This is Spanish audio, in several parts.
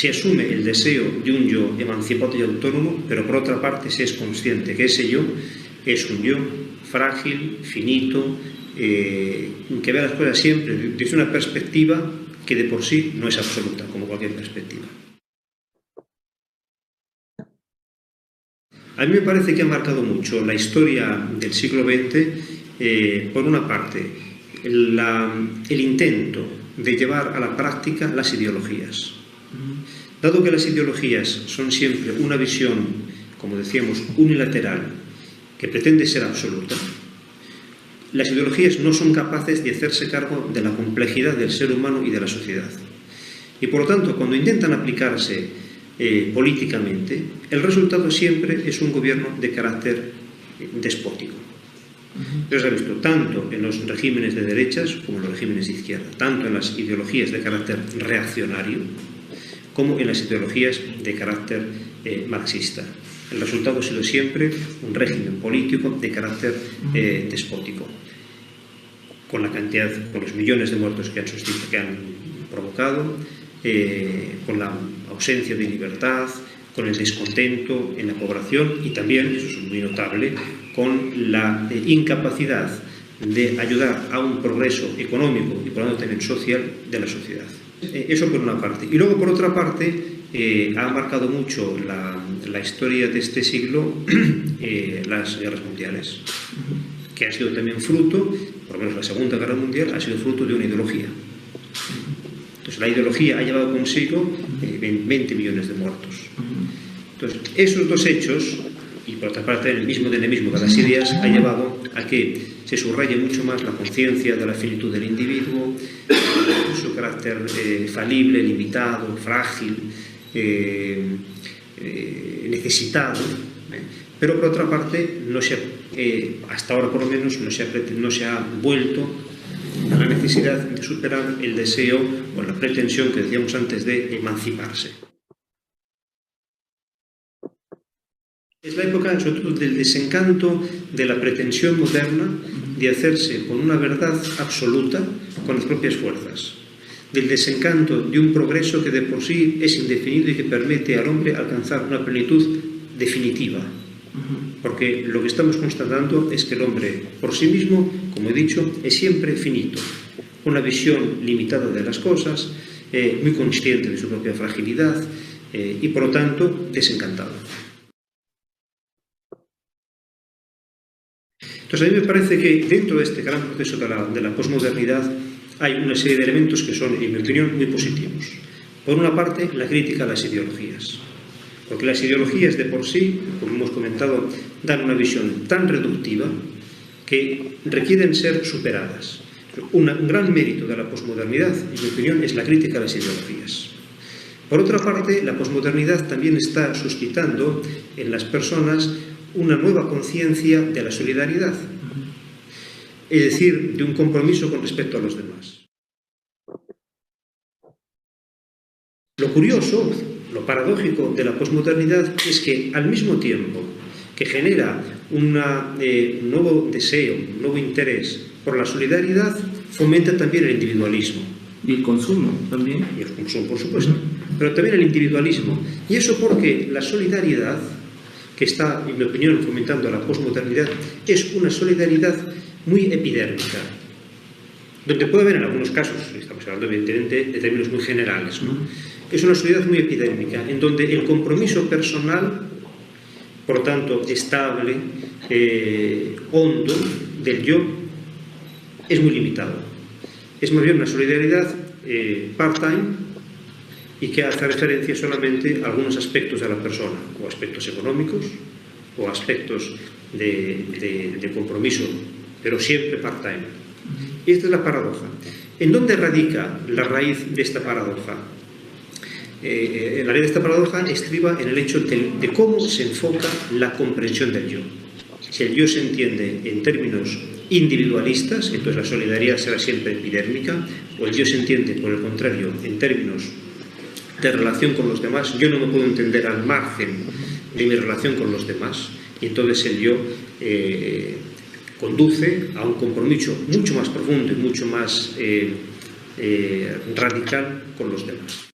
se asume el deseo de un yo emancipado y autónomo, pero por otra parte se es consciente que ese yo es un yo frágil, finito, que ve las cosas siempre desde una perspectiva que de por sí no es absoluta, como cualquier perspectiva. A mí me parece que ha marcado mucho la historia del siglo XX, por una parte, el intento de llevar a la práctica las ideologías. Dado que las ideologías son siempre una visión, como decíamos, unilateral, que pretende ser absoluta, las ideologías no son capaces de hacerse cargo de la complejidad del ser humano y de la sociedad. Y por lo tanto, cuando intentan aplicarse políticamente, el resultado siempre es un gobierno de carácter despótico. Eso se ha visto tanto en los regímenes de derechas como en los regímenes de izquierda, tanto en las ideologías de carácter reaccionario como en las ideologías de carácter marxista. El resultado ha sido siempre un régimen político de carácter despótico, con la cantidad, con los millones de muertos que han provocado, con la ausencia de libertad, con el descontento en la población y también, eso es muy notable, con la incapacidad de ayudar a un progreso económico y por lo tanto también social de la sociedad. Eso por una parte. Y luego, por otra parte, ha marcado mucho la historia de este siglo las guerras mundiales, que ha sido también fruto, por lo menos la Segunda Guerra Mundial, ha sido fruto de una ideología. Entonces, la ideología ha llevado consigo 20 millones de muertos. Entonces, esos dos hechos, y por otra parte el mismo dinamismo de las ideas, ha llevado a que se subraye mucho más la conciencia de la finitud del individuo, su carácter falible, limitado, frágil, necesitado, pero por otra parte, hasta ahora por lo menos, no se ha vuelto a la necesidad de superar el deseo o la pretensión que decíamos antes de emanciparse. Es la época, sobre todo, del desencanto de la pretensión moderna de hacerse con una verdad absoluta con las propias fuerzas, del desencanto de un progreso que de por sí es indefinido y que permite al hombre alcanzar una plenitud definitiva. Porque lo que estamos constatando es que el hombre por sí mismo, como he dicho, es siempre finito, una visión limitada de las cosas, muy consciente de su propia fragilidad y por lo tanto desencantado. Entonces a mí me parece que dentro de este gran proceso de la posmodernidad hay una serie de elementos que son, en mi opinión, muy positivos. Por una parte, la crítica a las ideologías. Porque las ideologías de por sí, como hemos comentado, dan una visión tan reductiva que requieren ser superadas. Un gran mérito de la posmodernidad, en mi opinión, es la crítica a las ideologías. Por otra parte, la posmodernidad también está suscitando en las personas una nueva conciencia de la solidaridad, es decir, de un compromiso con respecto a los demás. Lo curioso, lo paradójico de la posmodernidad es que al mismo tiempo que genera un nuevo deseo, un nuevo interés por la solidaridad, fomenta también el individualismo. Y el consumo también. Y el consumo, por supuesto, pero también el individualismo. Y eso porque la solidaridad, que está, en mi opinión, fomentando la posmodernidad, es una solidaridad muy epidérmica, donde puede haber en algunos casos, estamos hablando evidentemente de términos muy generales, ¿no? Es una solidaridad muy epidérmica, en donde el compromiso personal, por tanto, estable, hondo, del yo, es muy limitado. Es más bien una solidaridad part-time y que hace referencia solamente a algunos aspectos de la persona, o aspectos económicos, o aspectos de compromiso, pero siempre part-time. Y esta es la paradoja. ¿En dónde radica la raíz de esta paradoja? La raíz de esta paradoja estriba en el hecho de cómo se enfoca la comprensión del yo. Si el yo se entiende en términos individualistas, entonces la solidaridad será siempre epidérmica, o el yo se entiende, por el contrario, en términos de relación con los demás. Yo no me puedo entender al margen de mi relación con los demás, y entonces el yo conduce a un compromiso mucho más profundo y mucho más radical con los demás.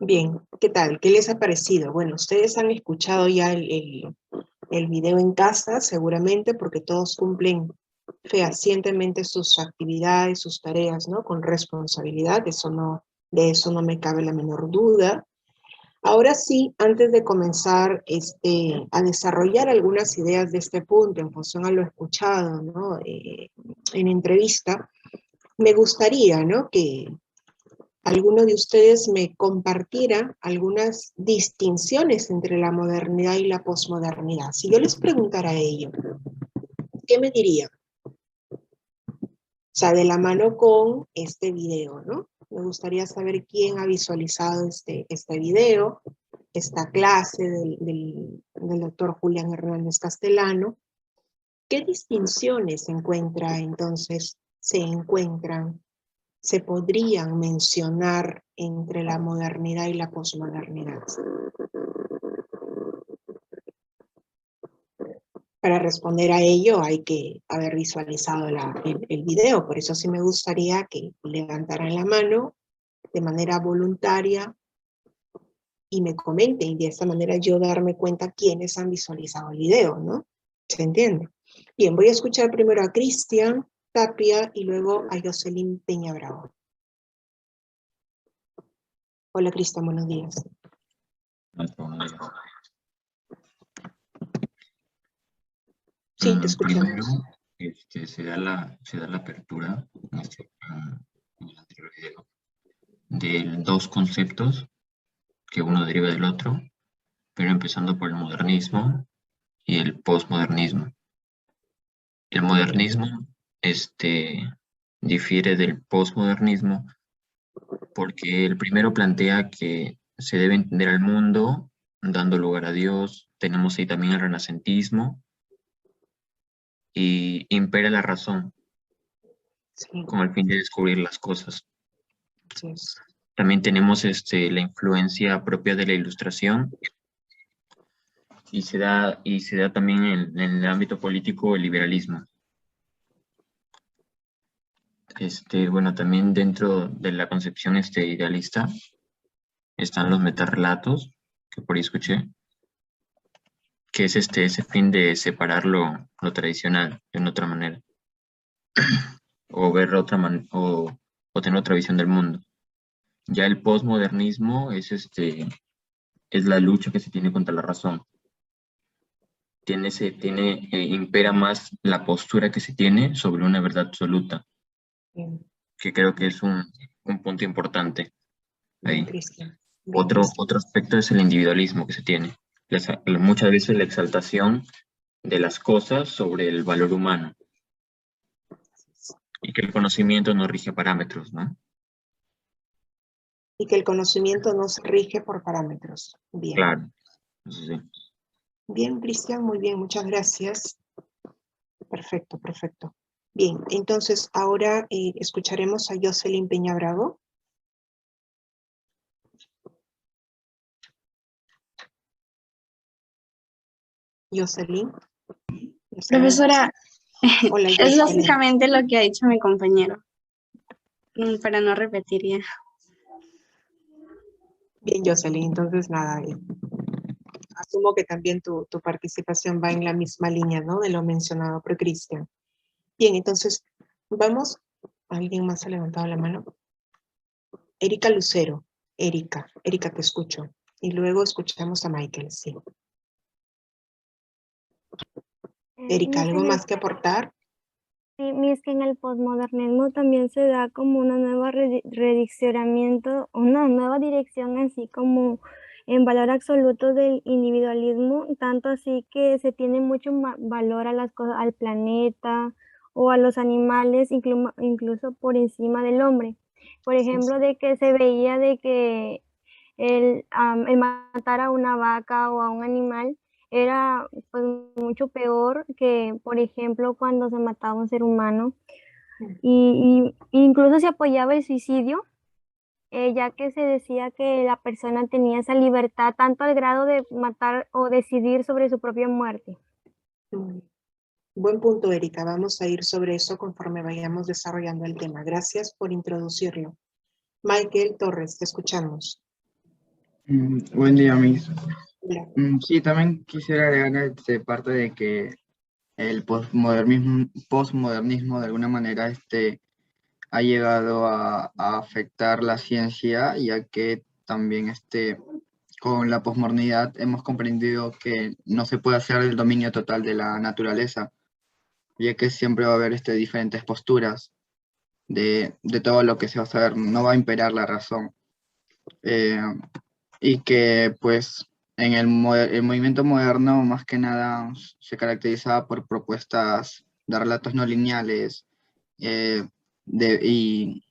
Bien, ¿qué tal? ¿Qué les ha parecido? Bueno, ustedes han escuchado ya el video en casa, seguramente, porque todos cumplen fehacientemente sus actividades, sus tareas, ¿no? Con responsabilidad, de eso no me cabe la menor duda. Ahora sí, antes de comenzar a desarrollar algunas ideas de este punto en función a lo escuchado, ¿no? En entrevista, me gustaría, ¿no? Que alguno de ustedes me compartiera algunas distinciones entre la modernidad y la posmodernidad. Si yo les preguntara a ellos, ¿qué me dirían? O sea, de la mano con este video, ¿no? Me gustaría saber quién ha visualizado este video, esta clase del doctor Julián Hernández Castellano. ¿Qué distinciones se podrían mencionar entre la modernidad y la posmodernidad? Para responder a ello hay que haber visualizado el video, por eso sí me gustaría que levantaran la mano de manera voluntaria y me comenten, y de esta manera yo darme cuenta quiénes han visualizado el video, ¿no? ¿Se entiende? Bien, voy a escuchar primero a Cristian Tapia y luego a Jocelyn Peña Bravo. Hola Cristian, buenos días. Sí, te escuchamos. Primero, se da la apertura en el anterior video de dos conceptos que uno deriva del otro, pero empezando por el modernismo y el posmodernismo. El modernismo difiere del posmodernismo porque el primero plantea que se debe entender al mundo dando lugar a Dios. Tenemos ahí también el renacentismo y impera la razón Sí, con el fin de descubrir las cosas. sí. También tenemos la influencia propia de la Ilustración y se da también en el ámbito político el liberalismo. Bueno, también dentro de la concepción idealista están los metarrelatos, que por ahí escuché, que es ese fin de separar lo tradicional de una otra manera, o ver o tener otra visión del mundo. Ya el posmodernismo es la lucha que se tiene contra la razón. Impera más la postura que se tiene sobre una verdad absoluta, Bien, que creo que es un punto importante bien, ahí. Cristian. Otro aspecto es el individualismo que se tiene. Muchas veces la exaltación de las cosas sobre el valor humano. Y que el conocimiento no rige parámetros, ¿no? Y que el conocimiento nos rige por parámetros. Bien. Claro. Sí. Bien, Cristian, muy bien, muchas gracias. Perfecto, perfecto. Bien, entonces ahora escucharemos a Jocelyn Peña Bravo. Jocelyn. Profesora, Hola, es Jocelyn. básicamente lo que ha dicho mi compañero, para no repetir ya. Bien, Jocelyn, entonces nada, asumo que también tu participación va en la misma línea, ¿no? De lo mencionado por Cristian. Bien, entonces vamos. ¿Alguien más ha levantado la mano? Erika Lucero. Erika, te escucho. Y luego escuchamos a Michael, sí. Erika, ¿algo más que aportar? Sí, es que en el posmodernismo también se da como una nueva redireccionamiento, una nueva dirección así como en valor absoluto del individualismo, tanto así que se tiene mucho valor a las cosas, al planeta o a los animales, incluso por encima del hombre. Por ejemplo, de que se veía de que el matar a una vaca o a un animal era pues mucho peor que, por ejemplo, cuando se mataba un ser humano. Y incluso se apoyaba el suicidio, ya que se decía que la persona tenía esa libertad tanto al grado de matar o decidir sobre su propia muerte. Buen punto, Erika. Vamos a ir sobre eso conforme vayamos desarrollando el tema. Gracias por introducirlo. Michael Torres, te escuchamos. Buen día, Miss. Hola. Sí, también quisiera agregar parte de que el postmodernismo de alguna manera ha llegado a afectar la ciencia, ya que también con la posmodernidad hemos comprendido que no se puede hacer el dominio total de la naturaleza, ya que siempre va a haber diferentes posturas de todo lo que se va a saber, no va a imperar la razón. Eh, y que pues el movimiento moderno más que nada se caracterizaba por propuestas de relatos no lineales, eh, y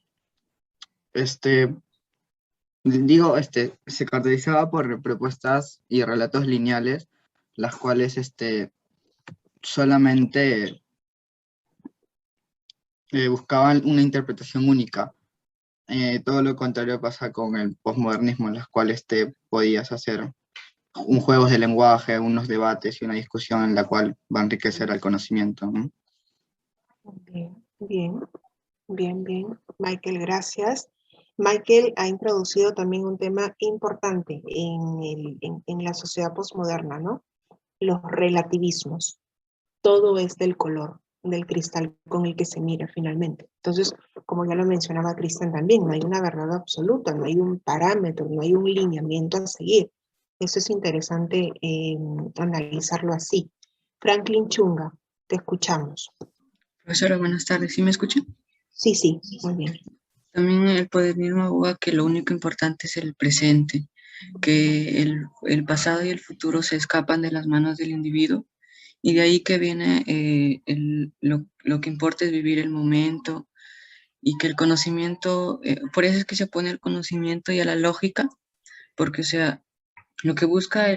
se caracterizaba por propuestas y relatos lineales, las cuales solamente buscaban una interpretación única. Todo lo contrario pasa con el posmodernismo, en las cuales te podías hacer un juego de lenguaje, unos debates y una discusión en la cual va a enriquecer el conocimiento, ¿no? Bien, bien, bien, bien. Michael, gracias. Michael ha introducido también un tema importante en la sociedad posmoderna, ¿no? Los relativismos. Todo es del color, del cristal con el que se mira finalmente. Entonces, como ya lo mencionaba Cristian también, no hay una verdad absoluta, no hay un parámetro, no hay un lineamiento a seguir. Eso es interesante analizarlo así. Franklin Chunga, te escuchamos. Profesora, buenas tardes. ¿Sí me escuchan? Sí, sí, muy bien. También el modernismo aboga que lo único importante es el presente, que el pasado y el futuro se escapan de las manos del individuo, y de ahí que viene lo que importa es vivir el momento, y que el conocimiento, por eso es que se opone al conocimiento y a la lógica, porque o sea, lo que busca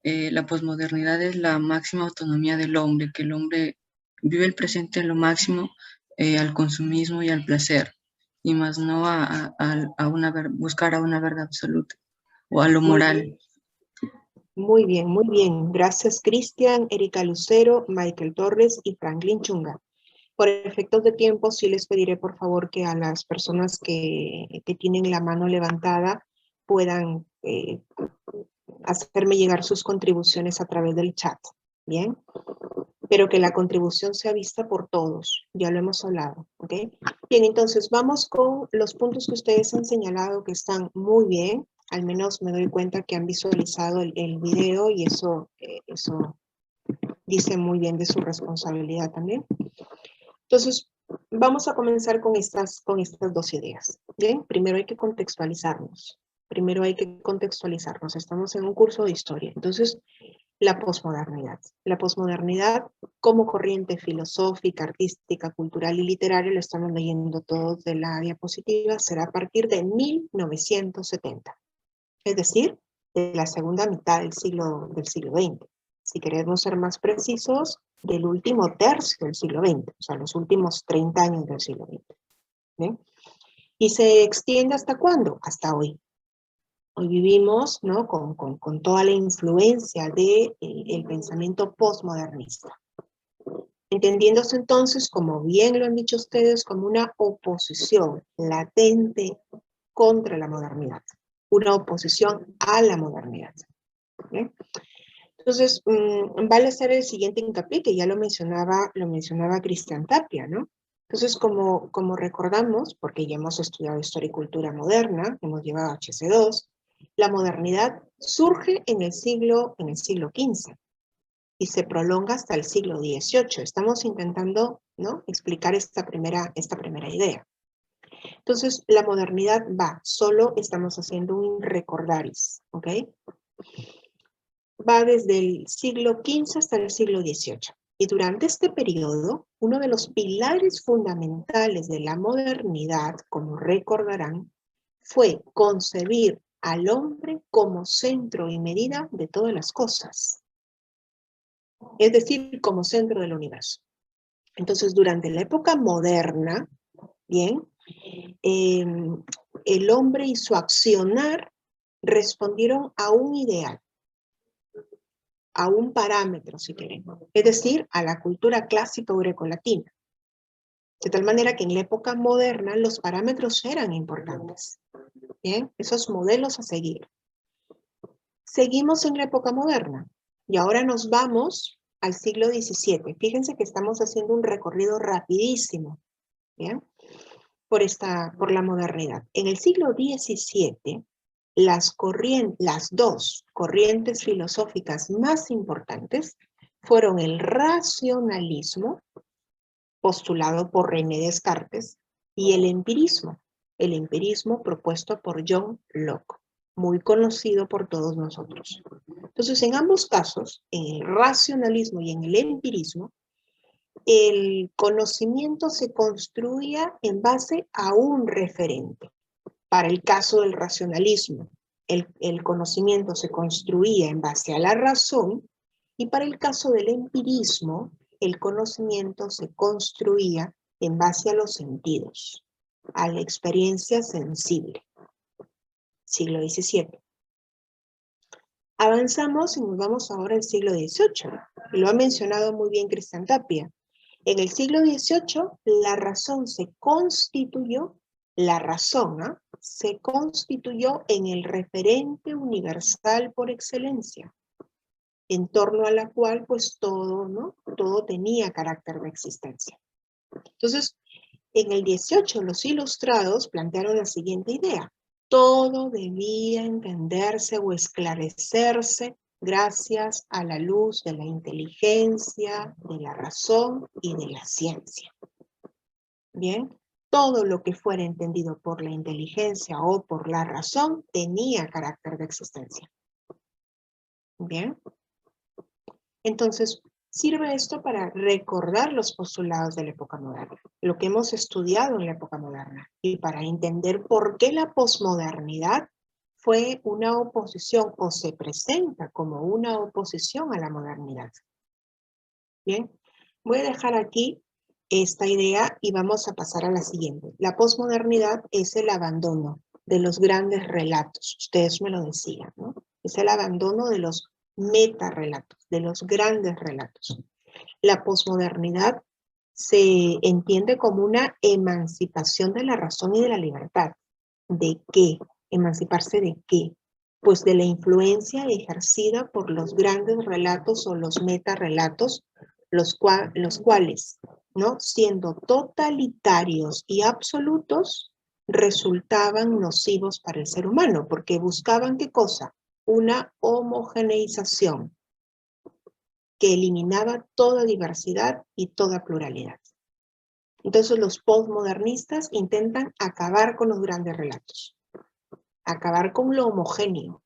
la posmodernidad es la máxima autonomía del hombre, que el hombre vive el presente en lo máximo, al consumismo y al placer, y más no buscar a una verdad absoluta o a lo Muy moral. bien. Muy bien, muy bien. Gracias, Cristian, Erika Lucero, Michael Torres y Franklin Chunga. Por efectos de tiempo, sí les pediré por favor que a las personas que tienen la mano levantada puedan hacerme llegar sus contribuciones a través del chat. Bien, pero que la contribución sea vista por todos. Ya lo hemos hablado, ¿ok? Bien, entonces vamos con los puntos que ustedes han señalado que están muy bien. Al menos me doy cuenta que han visualizado el video y eso dice muy bien de su responsabilidad también. Entonces, vamos a comenzar con estas dos ideas. Bien, primero hay que contextualizarnos. Estamos en un curso de historia. Entonces, la posmodernidad. La posmodernidad como corriente filosófica, artística, cultural y literaria, lo estamos leyendo todos de la diapositiva, será a partir de 1970. Es decir, de la segunda mitad del siglo XX. Si queremos ser más precisos, del último tercio del siglo XX, o sea, los últimos 30 años del siglo XX. ¿Bien? ¿Y se extiende hasta cuándo? Hasta hoy. Hoy vivimos, ¿no?, con toda la influencia del pensamiento postmodernista. Entendiéndose entonces, como bien lo han dicho ustedes, como una oposición latente contra la modernidad. Una oposición a la modernidad. ¿Bien? Entonces, vale hacer el siguiente hincapié, que ya lo mencionaba Cristian Tapia, ¿no? Entonces, como recordamos, porque ya hemos estudiado Historia y Cultura Moderna, hemos llevado HC2, la modernidad surge en el siglo XV y se prolonga hasta el siglo XVIII. Estamos intentando, ¿no?, explicar esta primera idea. Entonces, la modernidad solo estamos haciendo un recordaris, ¿ok? Va desde el siglo XV hasta el siglo XVIII. Y durante este periodo, uno de los pilares fundamentales de la modernidad, como recordarán, fue concebir al hombre como centro y medida de todas las cosas. Es decir, como centro del universo. Entonces, durante la época moderna, bien, el hombre y su accionar respondieron a un ideal, a un parámetro, si queremos, es decir, a la cultura clásica greco-latina. De tal manera que en la época moderna los parámetros eran importantes. Bien, esos modelos a seguir. Seguimos en la época moderna y ahora nos vamos al siglo XVII. Fíjense que estamos haciendo un recorrido rapidísimo, ¿bien? Por la modernidad. En el siglo XVII, las dos corrientes filosóficas más importantes fueron el racionalismo, postulado por René Descartes, y el empirismo propuesto por John Locke, muy conocido por todos nosotros. Entonces, en ambos casos, en el racionalismo y en el empirismo, el conocimiento se construía en base a un referente. Para el caso del racionalismo, el conocimiento se construía en base a la razón, y para el caso del empirismo, el conocimiento se construía en base a los sentidos, a la experiencia sensible. Siglo XVII. Avanzamos y nos vamos ahora al siglo XVIII. Lo ha mencionado muy bien Cristian Tapia. En el siglo XVIII, la razón se constituyó en el referente universal por excelencia, en torno a la cual pues todo tenía carácter de existencia. Entonces, en el 18 los ilustrados plantearon la siguiente idea: todo debía entenderse o esclarecerse gracias a la luz de la inteligencia, de la razón y de la ciencia. Bien, todo lo que fuera entendido por la inteligencia o por la razón tenía carácter de existencia. Bien, entonces sirve esto para recordar los postulados de la época moderna, lo que hemos estudiado en la época moderna, y para entender por qué la posmodernidad fue una oposición o se presenta como una oposición a la modernidad. Bien, voy a dejar aquí esta idea y vamos a pasar a la siguiente. La posmodernidad es el abandono de los grandes relatos. Ustedes me lo decían, ¿no? Es el abandono de los metarrelatos, de los grandes relatos. La posmodernidad se entiende como una emancipación de la razón y de la libertad. ¿De qué? ¿Emanciparse de qué? Pues de la influencia ejercida por los grandes relatos o los metarrelatos, los cuales, ¿no?, siendo totalitarios y absolutos, resultaban nocivos para el ser humano, porque buscaban ¿qué cosa? Una homogeneización que eliminaba toda diversidad y toda pluralidad. Entonces los postmodernistas intentan acabar con los grandes relatos, acabar con lo homogéneo,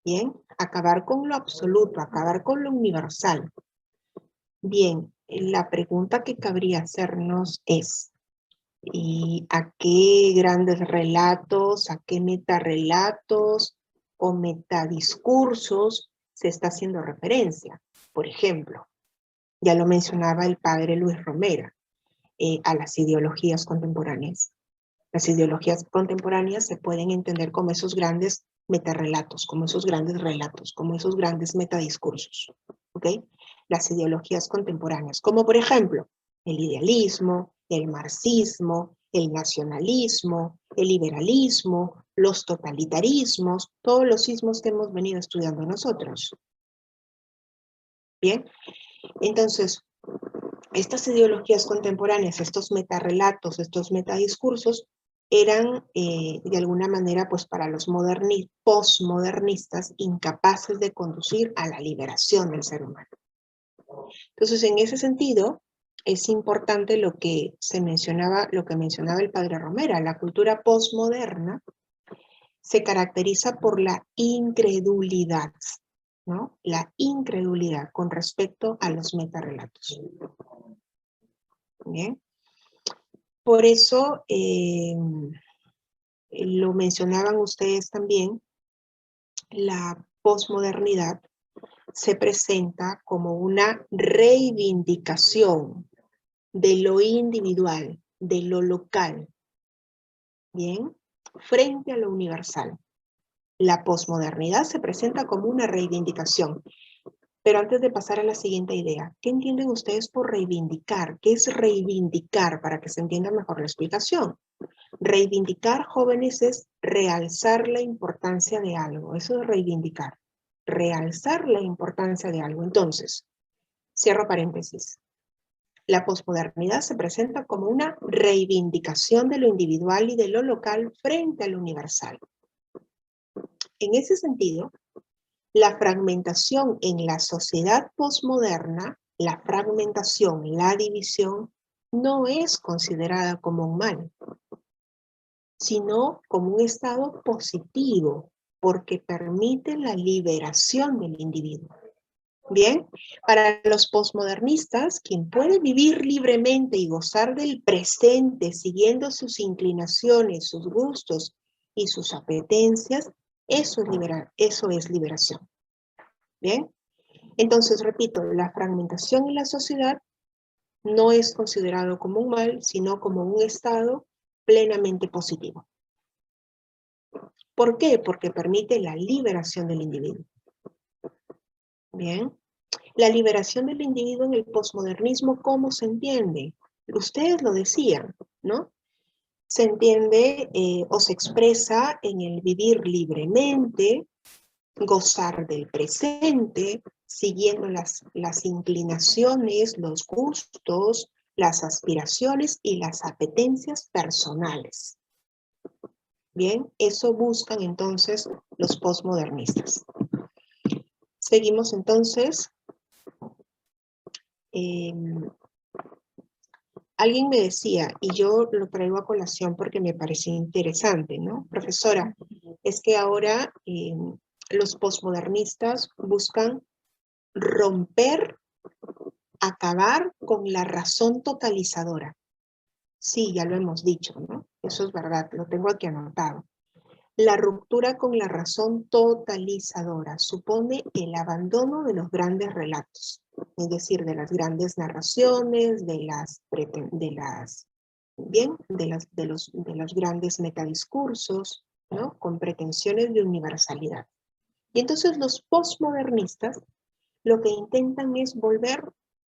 bien, acabar con lo absoluto, acabar con lo universal. Bien, la pregunta que cabría hacernos es, ¿y a qué grandes relatos, a qué metarrelatos o metadiscursos se está haciendo referencia? Por ejemplo, ya lo mencionaba el padre Luis Romera, a las ideologías contemporáneas. Las ideologías contemporáneas se pueden entender como esos grandes metarrelatos, como esos grandes relatos, como esos grandes metadiscursos. ¿Ok? Las ideologías contemporáneas, como por ejemplo el idealismo, el marxismo, el nacionalismo, el liberalismo, los totalitarismos, todos los ismos que hemos venido estudiando nosotros. Bien, entonces, estas ideologías contemporáneas, estos metarrelatos, estos metadiscursos, eran de alguna manera, pues para los postmodernistas, incapaces de conducir a la liberación del ser humano. Entonces, en ese sentido, es importante lo que mencionaba el padre Romera. La cultura postmoderna se caracteriza por la incredulidad, ¿no? La incredulidad con respecto a los metarrelatos. Bien. Por eso, lo mencionaban ustedes también, la posmodernidad se presenta como una reivindicación de lo individual, de lo local, ¿bien?, frente a lo universal. La posmodernidad se presenta como una reivindicación, Pero antes de pasar a la siguiente idea, ¿qué entienden ustedes por reivindicar? ¿Qué es reivindicar para que se entienda mejor la explicación? Reivindicar, jóvenes, es realzar la importancia de algo. Eso es reivindicar. Realzar la importancia de algo. Entonces, cierro paréntesis. La posmodernidad se presenta como una reivindicación de lo individual y de lo local frente a lo universal. En ese sentido, la fragmentación en la sociedad posmoderna, la fragmentación, la división, no es considerada como un mal, sino como un estado positivo, porque permite la liberación del individuo. Bien, para los posmodernistas, quien puede vivir libremente y gozar del presente siguiendo sus inclinaciones, sus gustos y sus apetencias, eso es liberación. Bien, entonces repito, la fragmentación en la sociedad no es considerado como un mal, sino como un estado plenamente positivo. ¿Por qué? Porque permite la liberación del individuo. Bien. La liberación del individuo en el posmodernismo, ¿cómo se entiende? Ustedes lo decían, ¿no? Se entiende o se expresa en el vivir libremente, gozar del presente, siguiendo las inclinaciones, los gustos, las aspiraciones y las apetencias personales. Bien, eso buscan entonces los posmodernistas. Seguimos entonces. Alguien me decía, y yo lo traigo a colación porque me pareció interesante, ¿no? Profesora, es que ahora los posmodernistas buscan romper, acabar con la razón totalizadora. Sí, ya lo hemos dicho, ¿no? Eso es verdad, lo tengo aquí anotado. La ruptura con la razón totalizadora supone el abandono de los grandes relatos, es decir, de las grandes narraciones, de los grandes metadiscursos, ¿no? Con pretensiones de universalidad. Y entonces los postmodernistas lo que intentan es volver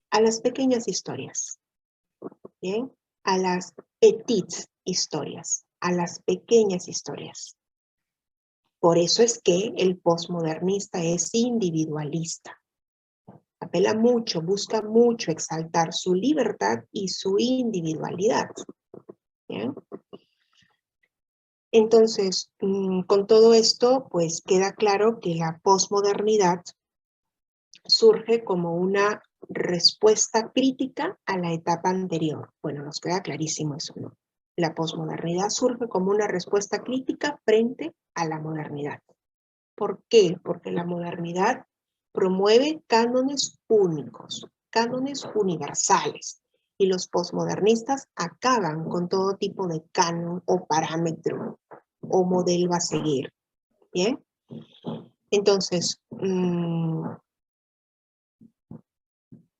a las pequeñas historias, ¿bien? A las petites historias, a las pequeñas historias. Por eso es que el posmodernista es individualista. Apela mucho, busca mucho exaltar su libertad y su individualidad. ¿Bien? Entonces, con todo esto, pues queda claro que la posmodernidad surge como una respuesta crítica a la etapa anterior. Bueno, nos queda clarísimo eso, ¿no? La posmodernidad surge como una respuesta crítica frente a la modernidad. ¿Por qué? Porque la modernidad promueve cánones únicos, cánones universales, y los posmodernistas acaban con todo tipo de canon o parámetro o modelo a seguir. ¿Bien? Entonces,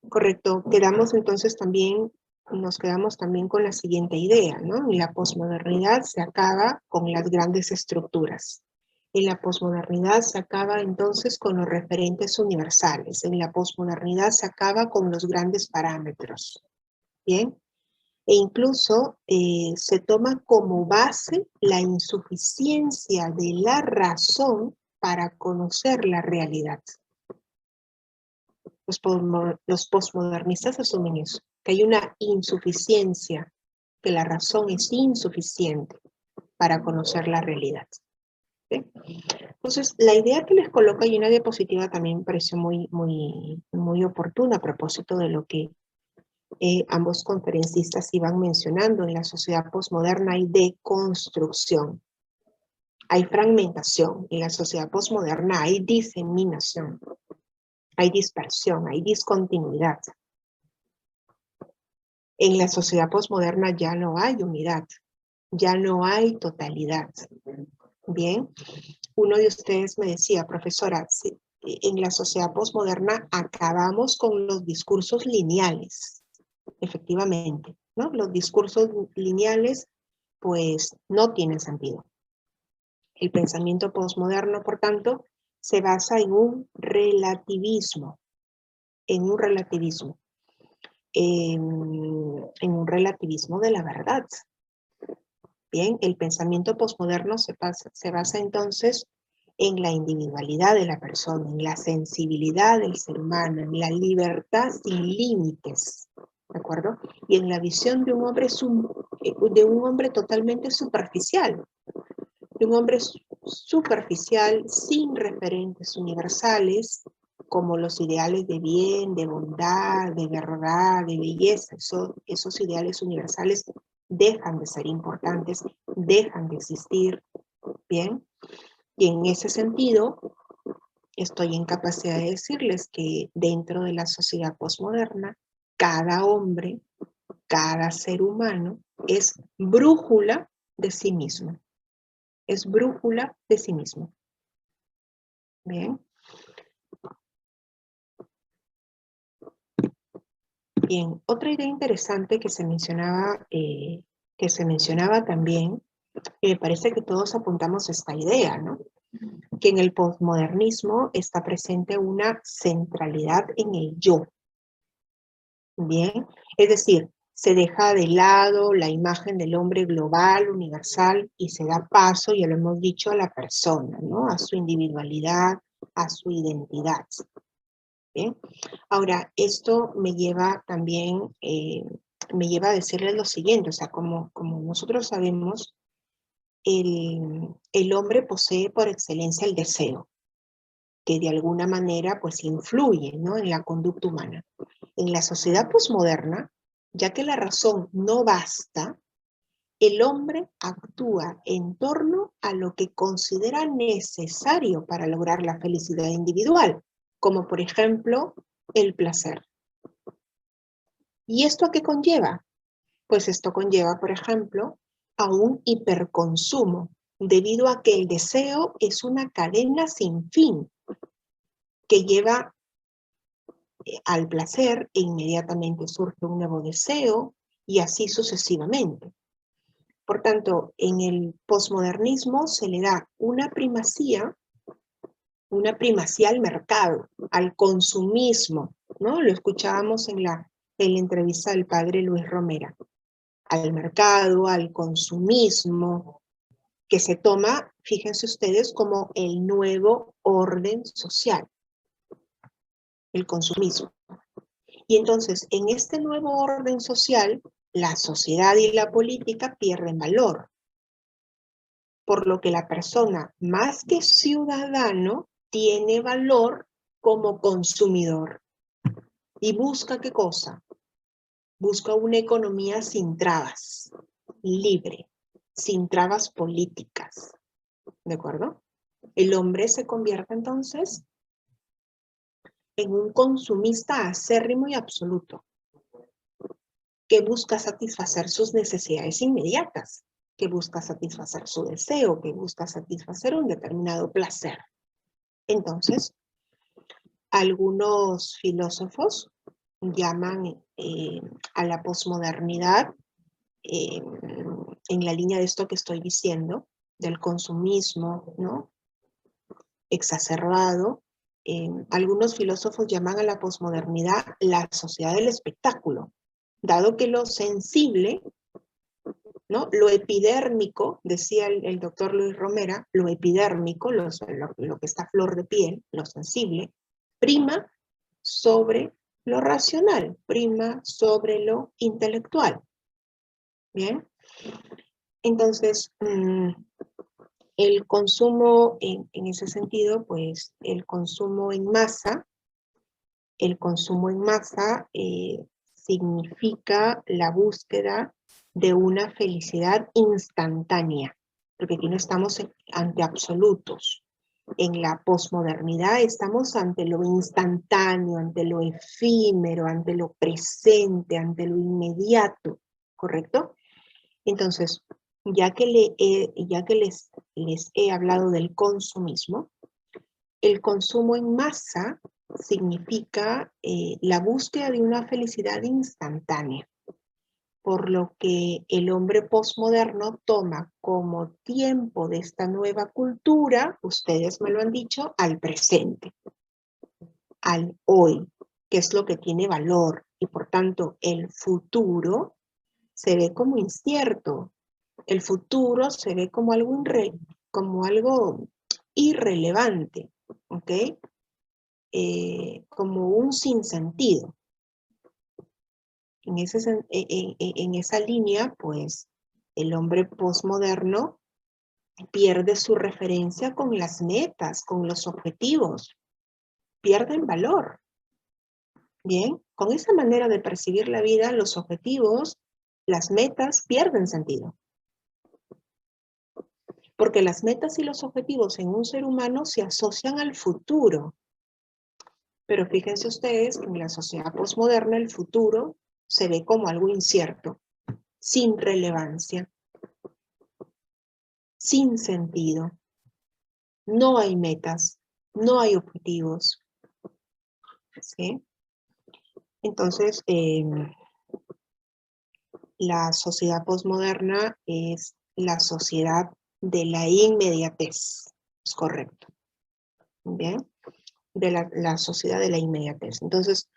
correcto, nos quedamos también con la siguiente idea, ¿no? En la posmodernidad se acaba con las grandes estructuras. En la posmodernidad se acaba entonces con los referentes universales. En la posmodernidad se acaba con los grandes parámetros. ¿Bien? E incluso se toma como base la insuficiencia de la razón para conocer la realidad. Los posmodernistas asumen eso, que hay una insuficiencia, que la razón es insuficiente para conocer la realidad. ¿Sí? Entonces, la idea que les coloco ahí en una diapositiva también me pareció muy oportuna a propósito de lo que ambos conferencistas iban mencionando. En la sociedad posmoderna hay deconstrucción, hay fragmentación. En la sociedad posmoderna hay diseminación, hay dispersión, hay discontinuidad. En la sociedad posmoderna ya no hay unidad, ya no hay totalidad. Bien, uno de ustedes me decía, profesora, sí, en la sociedad posmoderna acabamos con los discursos lineales. Efectivamente, ¿no? Los discursos lineales, pues, no tienen sentido. El pensamiento posmoderno, por tanto, se basa en un relativismo. en un relativismo, en un relativismo de la verdad. Bien, el pensamiento posmoderno se basa entonces en la individualidad de la persona, en la sensibilidad del ser humano, en la libertad sin límites, ¿de acuerdo? Y en la visión de un hombre totalmente superficial, de un hombre superficial sin referentes universales, como los ideales de bien, de bondad, de verdad, de belleza. Esos ideales universales dejan de ser importantes, dejan de existir, ¿bien? Y en ese sentido, estoy en capacidad de decirles que dentro de la sociedad posmoderna, cada hombre, cada ser humano es brújula de sí mismo. Es brújula de sí mismo. Bien. Bien, otra idea interesante que se mencionaba también, y me parece que todos apuntamos esta idea, ¿no? Que en el posmodernismo está presente una centralidad en el yo. Bien, es decir, se deja de lado la imagen del hombre global, universal, y se da paso, ya lo hemos dicho, a la persona, ¿no? A su individualidad, a su identidad. Bien. Ahora, esto me lleva también, a decirles lo siguiente, o sea, como nosotros sabemos, el hombre posee por excelencia el deseo, que de alguna manera pues influye, ¿no?, en la conducta humana. En la sociedad posmoderna, ya que la razón no basta, el hombre actúa en torno a lo que considera necesario para lograr la felicidad individual, como por ejemplo el placer. ¿Y esto a qué conlleva? Pues esto conlleva, por ejemplo, a un hiperconsumo, debido a que el deseo es una cadena sin fin que lleva al placer e inmediatamente surge un nuevo deseo y así sucesivamente. Por tanto, en el posmodernismo se le da una primacía al mercado, al consumismo, ¿no? Lo escuchábamos en la entrevista del padre Luis Romera. Al mercado, al consumismo, que se toma, fíjense ustedes, como el nuevo orden social, el consumismo. Y entonces, en este nuevo orden social, la sociedad y la política pierden valor, por lo que la persona, más que ciudadano, tiene valor como consumidor. ¿Y busca qué cosa? Busca una economía sin trabas, libre, sin trabas políticas. ¿De acuerdo? El hombre se convierte entonces en un consumista acérrimo y absoluto, que busca satisfacer sus necesidades inmediatas, que busca satisfacer su deseo, que busca satisfacer un determinado placer. Entonces, algunos filósofos llaman a la posmodernidad, en la línea de esto que estoy diciendo, del consumismo, ¿no?, exacerbado. Algunos filósofos llaman a la posmodernidad la sociedad del espectáculo, dado que lo sensible, ¿no?, lo epidérmico, decía el doctor Luis Romera, lo epidérmico, lo que está a flor de piel, lo sensible, prima sobre lo racional, prima sobre lo intelectual. Bien, entonces, el consumo en ese sentido, pues el consumo en masa significa la búsqueda de una felicidad instantánea, porque aquí no estamos ante absolutos. En la posmodernidad estamos ante lo instantáneo, ante lo efímero, ante lo presente, ante lo inmediato, ¿correcto? Entonces, ya que les he hablado del consumismo, el consumo en masa significa la búsqueda de una felicidad instantánea, por lo que el hombre posmoderno toma como tiempo de esta nueva cultura, ustedes me lo han dicho, al presente, al hoy, qué es lo que tiene valor, y por tanto el futuro se ve como incierto. El futuro se ve como algo, irrelevante, ¿ok? Como un sinsentido. En esa línea, pues, el hombre posmoderno pierde su referencia con las metas, con los objetivos, pierden valor. Bien, con esa manera de percibir la vida, los objetivos, las metas pierden sentido. Porque las metas y los objetivos en un ser humano se asocian al futuro. Pero fíjense ustedes que en la sociedad posmoderna el futuro se ve como algo incierto, sin relevancia, sin sentido. No hay metas, no hay objetivos. ¿Sí? Entonces, la sociedad posmoderna es la sociedad de la inmediatez. Es correcto. ¿Bien? De la sociedad de la inmediatez. Entonces,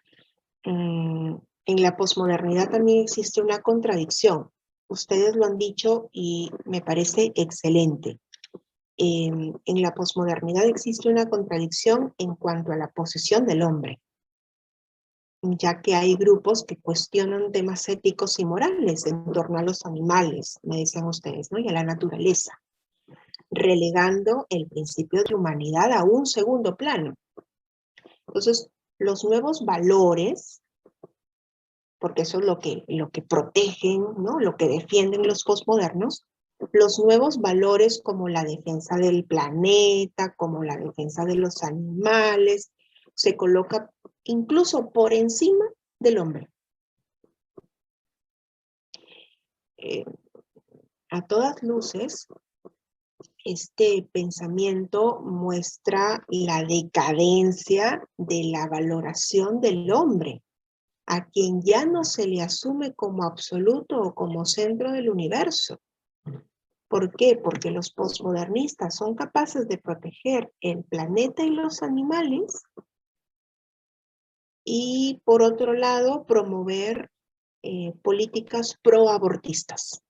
en la posmodernidad también existe una contradicción. Ustedes lo han dicho y me parece excelente. En la posmodernidad existe una contradicción en cuanto a la posición del hombre, ya que hay grupos que cuestionan temas éticos y morales en torno a los animales, me decían ustedes, ¿no? Y a la naturaleza, relegando el principio de humanidad a un segundo plano. Entonces, los nuevos valores, porque eso es lo que protegen, ¿no? Lo que defienden los posmodernos, los nuevos valores como la defensa del planeta, como la defensa de los animales, se coloca incluso por encima del hombre. A todas luces, este pensamiento muestra la decadencia de la valoración del hombre, a quien ya no se le asume como absoluto o como centro del universo. ¿Por qué? Porque los posmodernistas son capaces de proteger el planeta y los animales y, por otro lado, promover políticas proabortistas.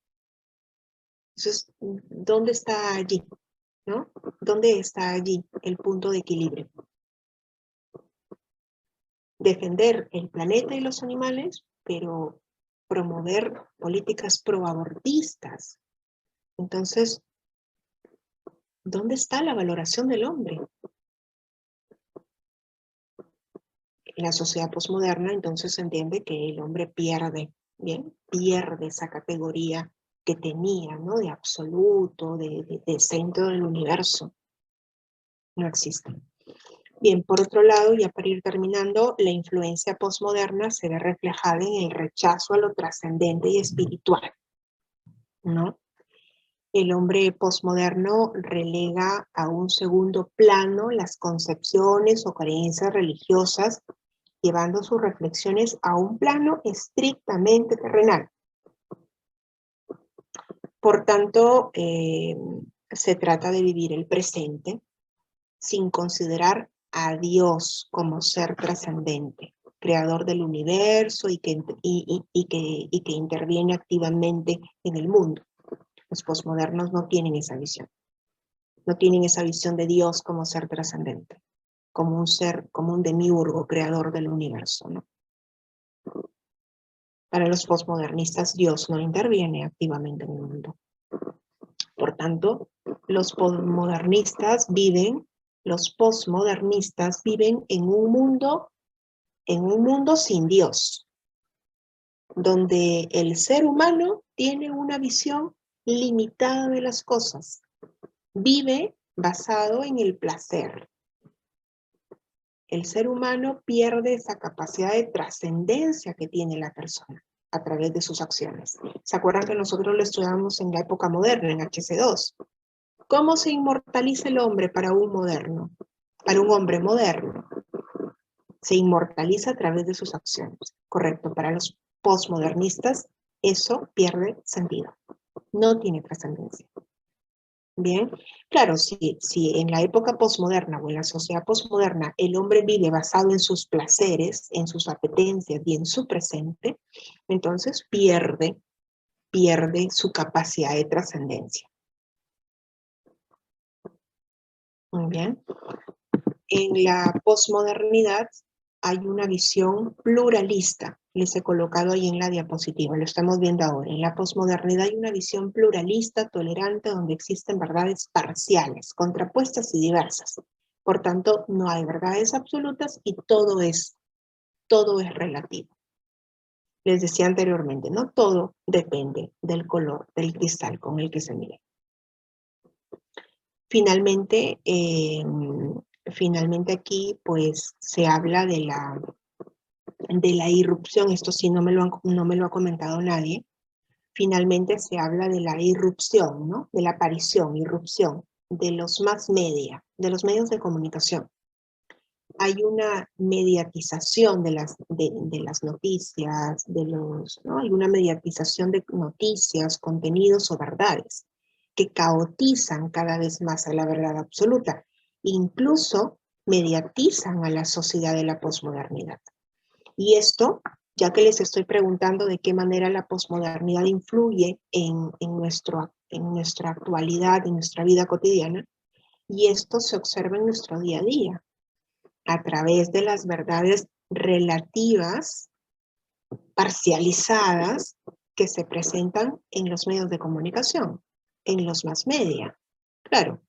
Entonces, ¿dónde está allí? ¿No? ¿Dónde está allí el punto de equilibrio? Defender el planeta y los animales, pero promover políticas proabortistas. Entonces, ¿dónde está la valoración del hombre? En la sociedad posmoderna, entonces se entiende que el hombre pierde, ¿bien? Pierde esa categoría que tenía, ¿no? De absoluto, de centro del universo. No existe. Bien, por otro lado, ya para ir terminando, la influencia posmoderna se ve reflejada en el rechazo a lo trascendente y espiritual, ¿no? El hombre posmoderno relega a un segundo plano las concepciones o creencias religiosas, llevando sus reflexiones a un plano estrictamente terrenal. Por tanto, se trata de vivir el presente sin considerar a Dios como ser trascendente, creador del universo y que interviene activamente en el mundo. Los posmodernos no tienen esa visión. No tienen esa visión de Dios como ser trascendente, como un ser, como un demiurgo, creador del universo, ¿no? Para los posmodernistas, Dios no interviene activamente en el mundo. Por tanto, los posmodernistas viven en un mundo sin Dios, donde el ser humano tiene una visión limitada de las cosas, vive basado en el placer. El ser humano pierde esa capacidad de trascendencia que tiene la persona a través de sus acciones. ¿Se acuerdan que nosotros lo estudiamos en la época moderna, en HC2? ¿Cómo se inmortaliza el hombre para un moderno? Para un hombre moderno. Se inmortaliza a través de sus acciones. Correcto, para los posmodernistas eso pierde sentido. No tiene trascendencia. Bien, claro, si en la época posmoderna o en la sociedad posmoderna el hombre vive basado en sus placeres, en sus apetencias y en su presente, entonces pierde su capacidad de trascendencia. Muy bien. En la posmodernidad hay una visión pluralista. Les he colocado ahí en la diapositiva, lo estamos viendo ahora. En la posmodernidad hay una visión pluralista, tolerante, donde existen verdades parciales, contrapuestas y diversas. Por tanto, no hay verdades absolutas y todo es relativo. Les decía anteriormente, no todo depende del color del cristal con el que se mire. Finalmente, aquí pues se habla de la irrupción, esto sí no me lo ha comentado nadie. Finalmente se habla de la irrupción, ¿no? De la aparición, irrupción de los mass media, de los medios de comunicación. Hay una mediatización de las noticias, ¿no? Hay una mediatización de noticias, contenidos o verdades que caotizan cada vez más a la verdad absoluta, incluso mediatizan a la sociedad de la posmodernidad. Y esto, ya que les estoy preguntando de qué manera la posmodernidad influye en nuestra actualidad, en nuestra vida cotidiana, y esto se observa en nuestro día a día, a través de las verdades relativas, parcializadas, que se presentan en los medios de comunicación, en los mass media. Claro,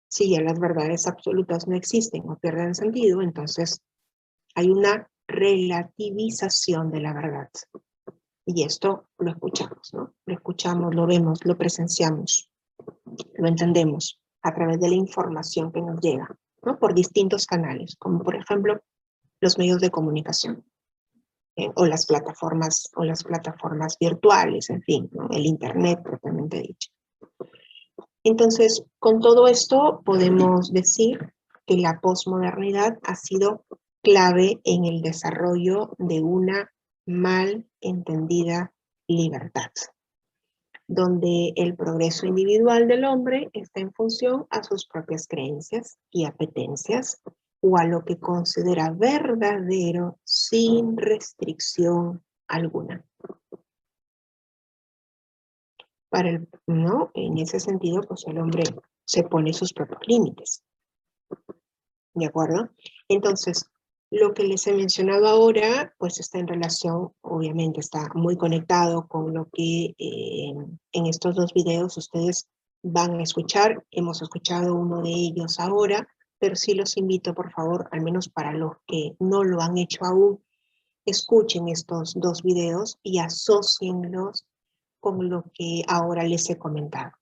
si ya las verdades absolutas no existen o pierden sentido, entonces hay una relativización de la verdad. Y esto lo escuchamos, ¿no? Lo escuchamos, lo vemos, lo presenciamos, lo entendemos a través de la información que nos llega, ¿no? Por distintos canales, como por ejemplo los medios de comunicación, o las plataformas virtuales, en fin, ¿no? El internet propiamente dicho. Entonces, con todo esto podemos decir que la posmodernidad ha sido clave en el desarrollo de una mal entendida libertad, donde el progreso individual del hombre está en función a sus propias creencias y apetencias, o a lo que considera verdadero sin restricción alguna. ¿No? En ese sentido, pues el hombre se pone sus propios límites. ¿De acuerdo? Entonces, lo que les he mencionado ahora, pues está en relación, obviamente está muy conectado con lo que en estos dos videos ustedes van a escuchar. Hemos escuchado uno de ellos ahora, pero sí los invito, por favor, al menos para los que no lo han hecho aún, escuchen estos dos videos y asócienlos con lo que ahora les he comentado.